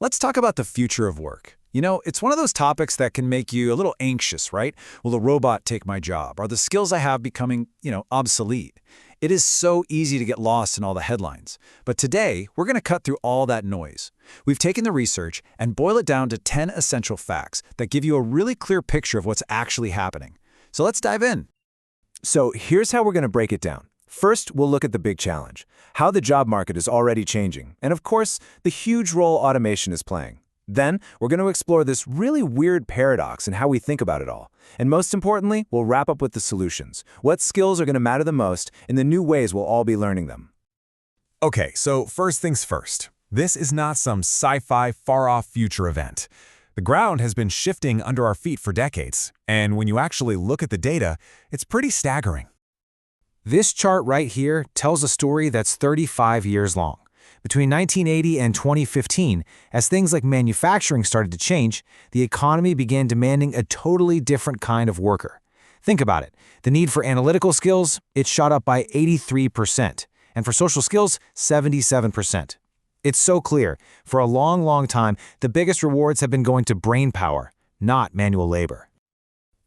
Let's talk about the future of work. It's one of those topics that can make you a little anxious, right? Will a robot take my job? Are the skills I have becoming, obsolete? It is so easy to get lost in all the headlines. But today, we're going to cut through all that noise. We've taken the research and boil it down to 10 essential facts that give you a really clear picture of what's actually happening. So let's dive in. So here's how we're going to break it down. First, we'll look at the big challenge, how the job market is already changing, and of course, the huge role automation is playing. Then, we're going to explore this really weird paradox and how we think about it all. And most importantly, we'll wrap up with the solutions. What skills are going to matter the most, and the new ways we'll all be learning them. Okay, so first things first. This is not some sci-fi far-off future event. The ground has been shifting under our feet for decades, and when you actually look at the data, it's pretty staggering. This chart right here tells a story that's 35 years long. Between 1980 and 2015, as things like manufacturing started to change, the economy began demanding a totally different kind of worker. Think about it. The need for analytical skills, it shot up by 83%, and for social skills, 77%. It's so clear. For a long, long time, the biggest rewards have been going to brain power, not manual labor.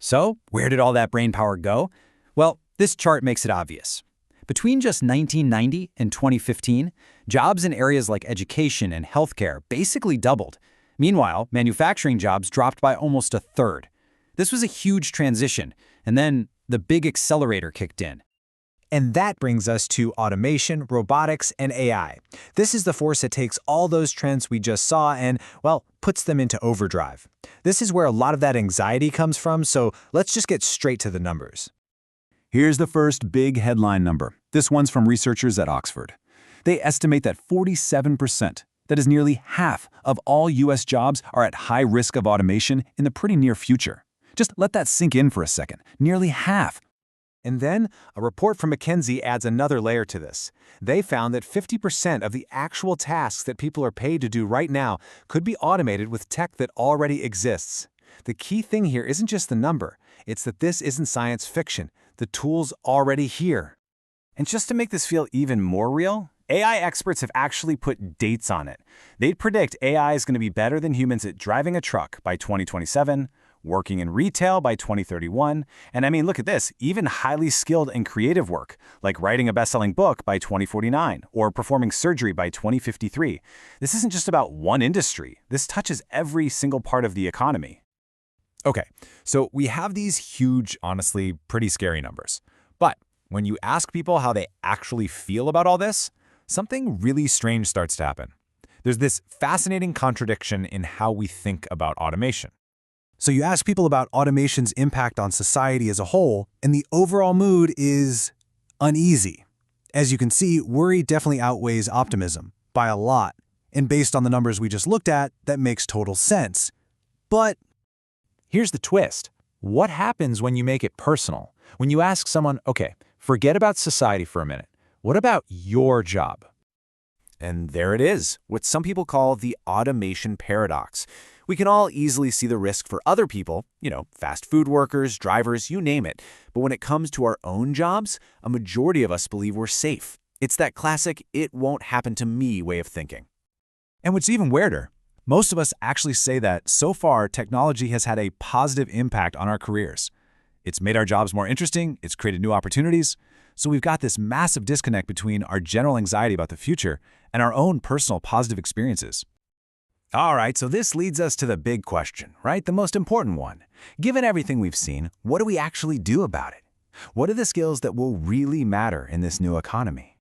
So, where did all that brain power go? Well, this chart makes it obvious. Between just 1990 and 2015, jobs in areas like education and healthcare basically doubled. Meanwhile, manufacturing jobs dropped by almost a third. This was a huge transition, and then the big accelerator kicked in. And that brings us to automation, robotics, and AI. This is the force that takes all those trends we just saw and, well, puts them into overdrive. This is where a lot of that anxiety comes from, so let's just get straight to the numbers. Here's the first big headline number. This one's from researchers at Oxford. They estimate that 47%, that is nearly half of all U.S. jobs, are at high risk of automation in the pretty near future. Just let that sink in for a second. Nearly half. And then, a report from McKinsey adds another layer to this. They found that 50% of the actual tasks that people are paid to do right now could be automated with tech that already exists. The key thing here isn't just the number, it's that this isn't science fiction. The tool's already here. And just to make this feel even more real, AI experts have actually put dates on it. They'd predict AI is going to be better than humans at driving a truck by 2027, working in retail by 2031, and I mean, look at this, even highly skilled and creative work, like writing a best-selling book by 2049, or performing surgery by 2053. This isn't just about one industry. This touches every single part of the economy. Okay, so we have these huge, honestly, pretty scary numbers. But when you ask people how they actually feel about all this, something really strange starts to happen. There's this fascinating contradiction in how we think about automation. So you ask people about automation's impact on society as a whole, and the overall mood is uneasy. As you can see, worry definitely outweighs optimism by a lot. And based on the numbers we just looked at, that makes total sense. But here's the twist. What happens when you make it personal? When you ask someone, okay, forget about society for a minute. What about your job? And there it is, what some people call the automation paradox. We can all easily see the risk for other people, fast food workers, drivers, you name it. But when it comes to our own jobs, a majority of us believe we're safe. It's that classic, it won't happen to me way of thinking. And what's even weirder, most of us actually say that so far technology has had a positive impact on our careers. It's made our jobs more interesting, it's created new opportunities, so we've got this massive disconnect between our general anxiety about the future and our own personal positive experiences. All right, so this leads us to the big question, right? The most important one. Given everything we've seen, what do we actually do about it? What are the skills that will really matter in this new economy?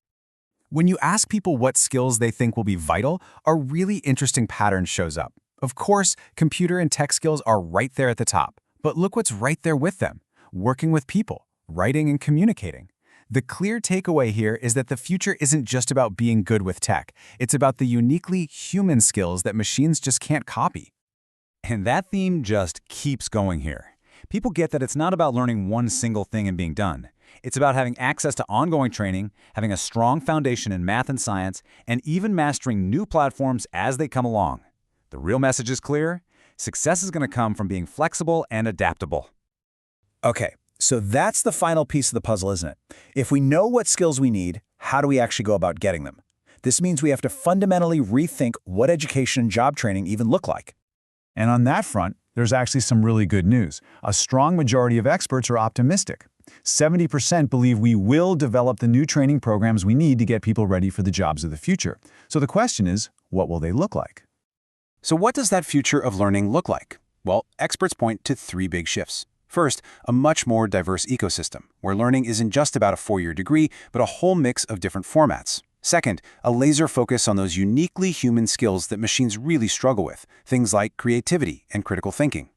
When you ask people what skills they think will be vital, a really interesting pattern shows up. Of course, computer and tech skills are right there at the top, but look what's right there with them: working with people, writing and communicating. The clear takeaway here is that the future isn't just about being good with tech. It's about the uniquely human skills that machines just can't copy. And that theme just keeps going here. People get that it's not about learning one single thing and being done. It's about having access to ongoing training, having a strong foundation in math and science, and even mastering new platforms as they come along. The real message is clear. Success is going to come from being flexible and adaptable. Okay, so that's the final piece of the puzzle, isn't it? If we know what skills we need, how do we actually go about getting them? This means we have to fundamentally rethink what education and job training even look like. And on that front, there's actually some really good news. A strong majority of experts are optimistic. 70% believe we will develop the new training programs we need to get people ready for the jobs of the future. So the question is, what will they look like? So what does that future of learning look like? Well, experts point to 3 big shifts. First, a much more diverse ecosystem, where learning isn't just about a 4-year degree, but a whole mix of different formats. Second, a laser focus on those uniquely human skills that machines really struggle with, things like creativity and critical thinking.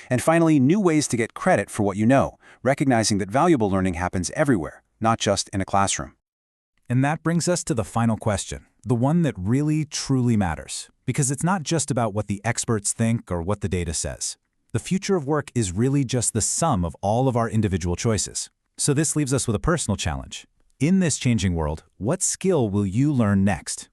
And finally, new ways to get credit for what you know, recognizing that valuable learning happens everywhere, not just in a classroom. And that brings us to the final question, the one that really, truly matters. Because it's not just about what the experts think or what the data says. The future of work is really just the sum of all of our individual choices. So this leaves us with a personal challenge. In this changing world, what skill will you learn next?